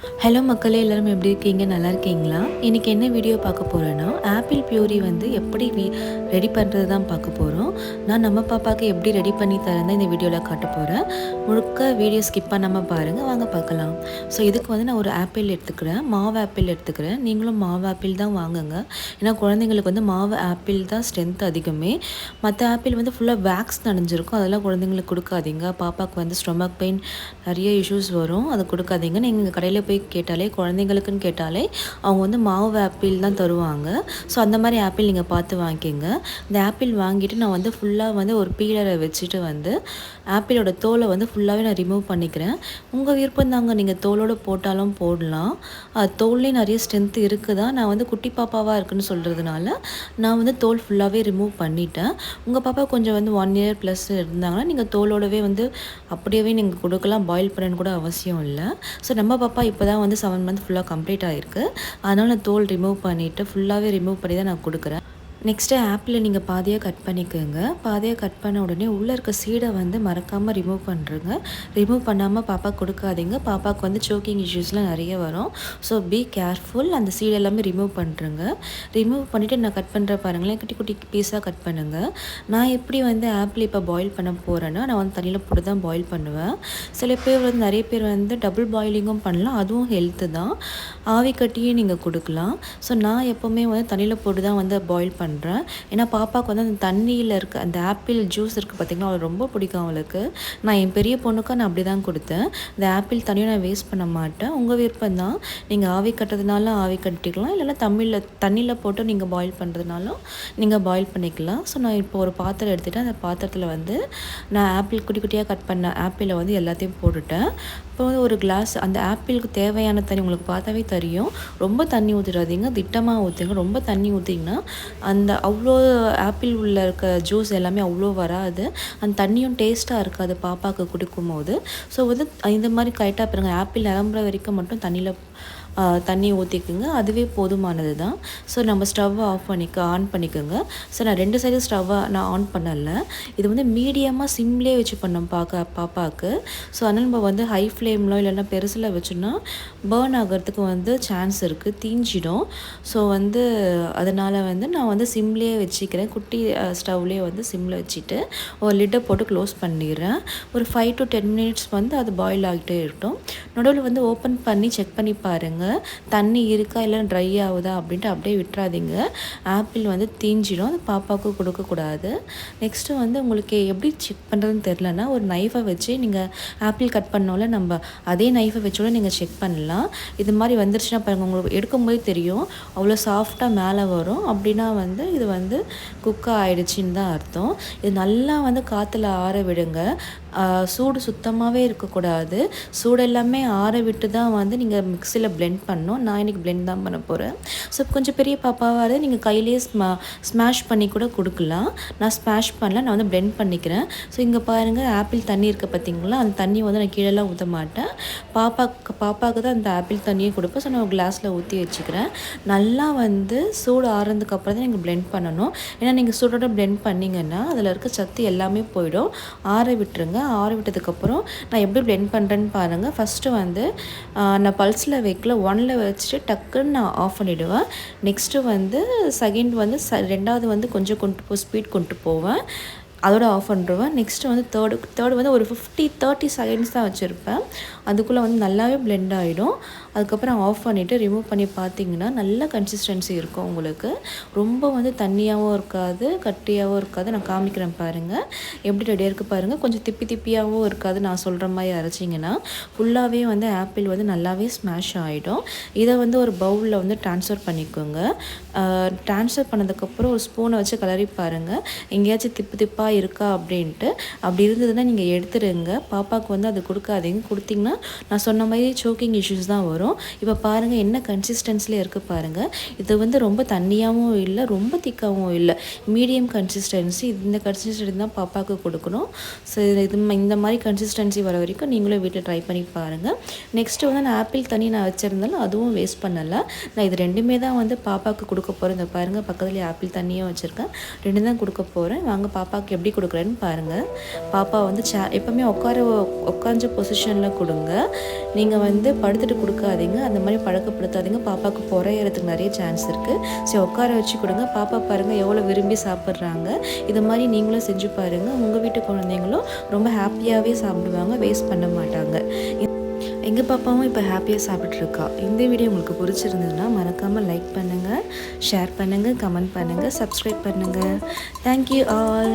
Hello மக்களே, எல்லாரும் எப்படி இருக்கீங்க? நல்லா இருக்கீங்களா? இன்றைக்கி என்ன வீடியோ பார்க்க போகிறேன்னா, ஆப்பிள் பியூரி வந்து எப்படி ரெடி பண்ணுறது தான் பார்க்க போகிறோம். நான் நம்ம பாப்பாவுக்கு எப்படி ரெடி பண்ணி தரேன் தான் இந்த வீடியோவில் காட்ட போகிறேன். முழுக்க வீடியோ ஸ்கிப் பண்ணாமல் பாருங்கள், வாங்க பார்க்கலாம். ஸோ இதுக்கு வந்து நான் ஒரு ஆப்பிள் எடுத்துக்கிறேன், மாவு ஆப்பிள் எடுத்துக்கிறேன். நீங்களும் மாவு ஆப்பிள் தான் வாங்குங்க. ஏன்னா குழந்தைங்களுக்கு வந்து மாவு ஆப்பிள் தான் ஸ்ட்ரென்த் அதிகமே. மற்ற ஆப்பிள் வந்து ஃபுல்லாக வேக்ஸ் நனைஞ்சிருக்கும், அதெல்லாம் குழந்தைங்களுக்கு கொடுக்காதீங்க. பாப்பாவுக்கு வந்து ஸ்டொமக் பெயின் நிறைய இஷ்யூஸ் வரும், அதை கொடுக்காதீங்க. நீங்கள் கடையில் போய் கேட்டாலே, குழந்தைங்களுக்குன்னு கேட்டாலே அவங்க வந்து மாவு ஆப்பிள் தான் தருவாங்க. ஸோ அந்த மாதிரி ஆப்பிள் நீங்கள் பார்த்து வாங்கிக்கோங்க. இந்த ஆப்பிள் வாங்கிட்டு நான் வந்து ஃபுல்லாக வந்து ஒரு பீலரை வச்சுட்டு வந்து ஆப்பிளோட தோலை வந்து ஃபுல்லாகவே நான் ரிமூவ் பண்ணிக்கிறேன். உங்கள் விருப்பம் தாங்க, நீங்கள் தோலோடு போட்டாலும் போடலாம். தோல்லேயே நிறைய ஸ்ட்ரென்த் இருக்குதா, நான் வந்து குட்டி பாப்பாவாக இருக்குன்னு சொல்கிறதுனால நான் வந்து தோல் ஃபுல்லாகவே ரிமூவ் பண்ணிட்டேன். உங்கள் பாப்பா கொஞ்சம் வந்து 1 இயர் ப்ளஸ் இருந்தாங்கன்னா நீங்கள் தோலோடவே வந்து அப்படியே நீங்கள் கொடுக்கலாம், பாயில் பண்ணணுன்னு கூட அவசியம் இல்லை. ஸோ நம்ம பாப்பா இப்போ தான் வந்து 7 மந்த் ஃபுல்லாக கம்ப்ளீட் ஆகிருக்கு. அதனால் நான் தோல் ரிமூவ் பண்ணிவிட்டு ஃபுல்லாகவே ரிமூவ் பண்ணி தான் நான் கொடுக்குறேன். நெக்ஸ்ட்டு ஆப்பிளை நீங்கள் பாதியாக கட் பண்ணிக்கோங்க. பாதியாக கட் பண்ண உடனே உள்ளே இருக்க சீடை வந்து மறக்காமல் ரிமூவ் பண்ணுறங்க. ரிமூவ் பண்ணாமல் பாப்பா கொடுக்காதீங்க, பாப்பாவுக்கு வந்து சோக்கிங் இஷ்யூஸ்லாம் நிறைய வரும். So be careful. அந்த சீடை எல்லாமே ரிமூவ் பண்ணுறங்க. ரிமூவ் பண்ணிவிட்டு நான் கட் பண்ணுற பாருங்களேன், குட்டி குட்டி பீஸாக கட் பண்ணுங்கள். நான் எப்படி வந்து ஆப்பிள் இப்போ பாயில் பண்ண போகிறேன்னா, நான் வந்து தண்ணியில் போட்டு தான் பாயில் பண்ணுவேன். சில பேர் வந்து நிறைய பேர் வந்து டபுள் பாயிலிங்கும் பண்ணலாம், அதுவும் ஹெல்த்து தான். ஆவி கட்டியும் நீங்கள் கொடுக்கலாம். ஸோ நான் எப்போவுமே வந்து தண்ணியில் போட்டு தான் வந்து பாயில் பண்ணுறேன். ஏன்னா பாப்பாவுக்கு வந்து அந்த தண்ணியில் இருக்க அந்த ஆப்பிள் ஜூஸ் இருக்குது பார்த்திங்கன்னா, அவளுக்கு ரொம்ப பிடிக்கும் அவளுக்கு. நான் என் பெரிய பொண்ணுக்கும் நான் அப்படி தான் கொடுத்தேன். இந்த ஆப்பிள் தண்ணியும் நான் வேஸ்ட் பண்ண மாட்டேன். உங்கள் விருப்பம் தான், நீங்கள் ஆவி கட்டுறதுனால ஆவி கட்டிக்கலாம், இல்லைன்னா தண்ணியில் போட்டு நீங்கள் பாயில் பண்ணுறதுனாலும் நீங்கள் பாயில் பண்ணிக்கலாம். ஸோ நான் இப்போ ஒரு பாத்திரம் எடுத்துகிட்டு அந்த பாத்திரத்தில் வந்து நான் ஆப்பிள் குட்டி குட்டியாக கட் பண்ண ஆப்பிளை வந்து எல்லாத்தையும் போட்டுட்டேன். இப்போ வந்து ஒரு கிளாஸ் அந்த ஆப்பிளுக்கு தேவையான தண்ணி உங்களுக்கு பார்த்தாவே தெரியும். ரொம்ப தண்ணி ஊற்றிடாதீங்க, திட்டமாக ஊற்றுங்க. ரொம்ப தண்ணி ஊற்றிங்கன்னா அந்த அவ்வளோ ஆப்பிள் உள்ள இருக்க ஜூஸ் எல்லாமே அவ்வளோ வராது, அந்த தண்ணியும் டேஸ்ட்டாக இருக்காது பாப்பாவுக்கு கொடுக்கும்போது. ஸோ வந்து இந்த மாதிரி கரெக்டாக பாருங்கள், ஆப்பிள் நிரம்புற வரைக்கும் மட்டும் தண்ணி ஊற்றிக்குங்க, அதுவே போதுமானது தான். ஸோ நம்ம ஸ்டவ்வை ஆன் பண்ணிக்கோங்க. ஸோ நான் 2 சைடு ஸ்டவ்வை நான் ஆன் பண்ணலை, இது வந்து மீடியமாக சிம்லேயே வச்சு பண்ணோம் பாப்பாவுக்கு. ஸோ அதனால் நம்ம வந்து ஹை ஃப்ளேமில் இல்லைன்னா பெருசில் வச்சோன்னா பேர்ன் ஆகிறதுக்கு வந்து சான்ஸ் இருக்குது, தீஞ்சிடும். ஸோ வந்து அதனால் வந்து நான் வந்து சிம்லேயே வச்சுக்கிறேன். குட்டி ஸ்டவ்லேயே வந்து சிம்மில் வச்சுட்டு ஒரு லிட்டை போட்டு க்ளோஸ் பண்ணிடுறேன். ஒரு 5 to 10 மினிட்ஸ் வந்து அது பாயில் ஆகிட்டே இருக்கட்டும். நடுவில் வந்து ஓப்பன் பண்ணி செக் பண்ணி பாருங்கள், தண்ணி இருக்கா இல்லை ட்ரை ஆகுதா அப்படின்ட்டு. அப்படியே விட்டுறாதீங்க, ஆப்பிள் வந்து தீஞ்சிடும், அது பாப்பாவுக்கு கொடுக்கக்கூடாது. நெக்ஸ்ட்டு வந்து உங்களுக்கு எப்படி செக் பண்ணுறதுன்னு தெரிலனா, ஒரு நைஃபை வச்சு நீங்கள் ஆப்பிள் கட் பண்ணோம்ல, நம்ம அதே நைஃபை வச்சோட நீங்கள் செக் பண்ணலாம். இது மாதிரி வந்துருச்சுன்னா பாருங்கள், உங்களுக்கு எடுக்கும்போது தெரியும் அவ்வளோ சாஃப்டாக மேலே வரும். அப்படின்னா வந்து இது வந்து குக் ஆகிடுச்சின்னு தான் அர்த்தம். இது நல்லா வந்து காற்றுல ஆற விடுங்க. சூடு சுத்தமாகவே இருக்கக்கூடாது. சூடு எல்லாமே ஆற விட்டு தான் வந்து நீங்கள் மிக்சியில் பிளெண்ட் பண்ணணும். நான் இன்றைக்கி பிளெண்ட் தான் பண்ண போகிறேன். ஸோ கொஞ்சம் பெரிய பாப்பாவாக நீங்கள் கையிலேயே ஸ்மாஷ் பண்ணி கூட கொடுக்கலாம். நான் ஸ்மாஷ் பண்ணல, நான் வந்து பிளெண்ட் பண்ணிக்கிறேன். ஸோ இங்கே பாருங்கள், ஆப்பிள் தண்ணி இருக்குது பார்த்தீங்களா, அந்த தண்ணி வந்து நான் கீழெல்லாம் ஊற்ற மாட்டேன். பாப்பாவுக்கு தான் அந்த ஆப்பிள் தண்ணியை கொடுப்பேன். ஸோ நான் ஒரு கிளாஸில் ஊற்றி வச்சுக்கிறேன். நல்லா வந்து சூடு ஆறுனதுக்கப்புறம் தான் நீங்கள் பிளெண்ட் பண்ணணும். ஏன்னா நீங்கள் சூடோட பிளெண்ட் பண்ணிங்கன்னா அதில் இருக்க சத்து எல்லாமே போயிடும். ஆற விட்டுருங்க. ஆற விட்டதுக்கப்புறம் நான் எப்படி பிளெண்ட் பண்ணுறேன்னு பாருங்கள். ஃபஸ்ட்டு வந்து நான் பல்ஸில் வைக்கல, 1ல் வச்சுட்டு டக்குன்னு நான் ஆஃப் பண்ணிவிடுவேன். நெக்ஸ்ட்டு வந்து செகண்ட் வந்து ரெண்டாவது வந்து கொஞ்சம் ஸ்பீட் கொண்டு போவேன், அதோட ஆஃப் பண்ணிடுவேன். நெக்ஸ்ட்டு வந்து தேர்டு வந்து ஒரு 30 செகண்ட்ஸ் தான் வச்சுருப்பேன். அதுக்குள்ளே வந்து நல்லாவே பிளெண்ட் ஆகிடும். அதுக்கப்புறம் ஆஃப் பண்ணிவிட்டு ரிமூவ் பண்ணி பார்த்தீங்கன்னா நல்ல கன்சிஸ்டன்சி இருக்கும் உங்களுக்கு. ரொம்ப வந்து தண்ணியாகவும் இருக்காது, கட்டியாகவும் இருக்காது. நான் காமிக்கிறேன் பாருங்கள் எப்படி ரெடியாக இருக்குது பாருங்கள். கொஞ்சம் திப்பியாகவும் இருக்காது. நான் சொல்கிற மாதிரி அரைச்சிங்கன்னா ஃபுல்லாகவே வந்து ஆப்பிள் வந்து நல்லாவே ஸ்மாஷ் ஆகிடும். இதை வந்து ஒரு பவுலில் வந்து ட்ரான்ஸ்ஃபர் பண்ணிக்கோங்க. ட்ரான்ஸ்ஃபர் பண்ணதுக்கப்புறம் ஒரு ஸ்பூனை வச்சு கலரி பாருங்கள், எங்கேயாச்சும் திப்பாக இருக்கா அப்படின்ட்டு. அப்படி இருந்ததுன்னா நீங்கள் எடுத்துடுங்க. பாப்பாவுக்கு வந்து அது கொடுக்காதீங்க. கொடுத்தீங்கன்னா நான் சொன்ன மாதிரி சோக்கிங் இஷ்யூஸ் தான் வரும். இப்போ பாருங்கள் என்ன கன்சிஸ்டன்சிலே இருக்குது பாருங்கள். இது வந்து ரொம்ப தண்ணியாகவும் இல்லை, ரொம்ப திக்காகவும் இல்லை, மீடியம் கன்சிஸ்டன்சி. இந்த கன்சிஸ்டன்சி தான் பாப்பாவுக்கு கொடுக்கணும். ஸோ இந்த மாதிரி கன்சிஸ்டன்சி வர வரைக்கும் நீங்களும் வீட்டில் ட்ரை பண்ணி பாருங்கள். நெக்ஸ்ட்டு வந்து நான் ஆப்பிள் தண்ணி நான் வச்சுருந்தாலும் அதுவும் வேஸ்ட் பண்ணலை. நான் இது ரெண்டுமே தான் வந்து பாப்பாவுக்கு கொடுக்க போகிறேன். இந்த பாருங்கள், பக்கத்துலேயே ஆப்பிள் தண்ணியும் வச்சுருக்கேன். 2 தான் கொடுக்க போகிறேன். வாங்க பாப்பாவுக்கு எப்படி கொடுக்குறேன்னு பாருங்கள். பாப்பா வந்து எப்போவுமே உட்காஞ்ச பொசிஷனில் கொடுங்க. நீங்கள் வந்து படுத்துட்டு கொடுக்காதீங்க, அந்த மாதிரி பழக்கப்படுத்தாதீங்க. பாப்பாவுக்கு புறையறதுக்கு நிறைய சான்ஸ் இருக்குது. சரி, உட்கார வச்சு கொடுங்க. பாப்பா பாருங்கள் எவ்வளோ விரும்பி சாப்பிட்றாங்க. இது மாதிரி நீங்களும் செஞ்சு பாருங்கள். உங்கள் வீட்டு குழந்தைங்களும் ரொம்ப ஹாப்பியாகவே சாப்பிடுவாங்க, வேஸ்ட் பண்ண மாட்டாங்க. எங்கள் பாப்பாவும் இப்போ ஹாப்பியாக சாப்பிட்ருக்கா. இந்த வீடியோ உங்களுக்கு பிடிச்சிருந்ததுன்னா மறக்காமல் லைக் பண்ணுங்கள், ஷேர் பண்ணுங்கள், கமெண்ட் பண்ணுங்கள், சப்ஸ்கிரைப் பண்ணுங்கள். Thank you all.